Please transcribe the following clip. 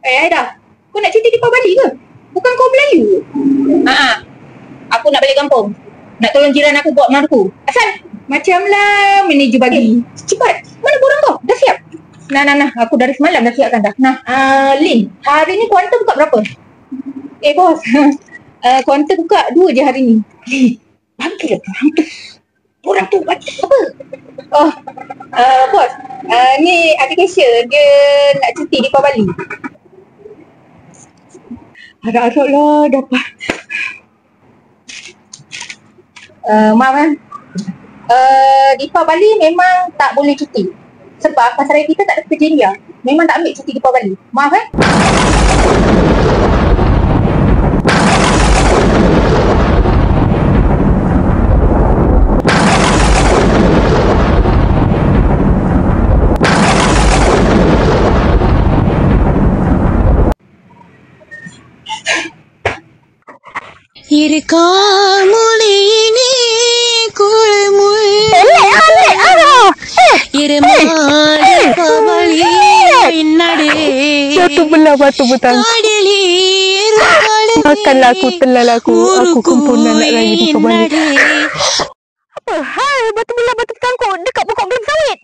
Aida, kau nak cuti di Bali ke? Bukan kau Melayu? Aku nak balik kampung. Nak tolong jiran aku buat marku. Asal? Macamlah manager bagi. Cepat. Mana borang kau? Dah siap? Nah. Aku dari semalam dah siapkan dah. Lin, hari ni kuantum buka berapa? Bos. Kuantum buka 2 je hari ni. Bagilah borang tu. Borang tu bagi apa? Bos. Ni adik Kesha. Dia nak cuti di Bali. Harap-harap lah dapat. Maaf di Bali memang tak boleh cuti. Sebab pasaraya kita tak ada pekerja India. Memang tak ambil cuti di Bali. Maaf இருக்காமொழி நீ குழமொழி இருமாடு பவளி நடு Jatuh belah batu bertangga. Makanlah aku, telah aku. Aku kumpulan nak raya di Bali. Apa hal batu belah batu bertangga dekat pokok kelapa sawit?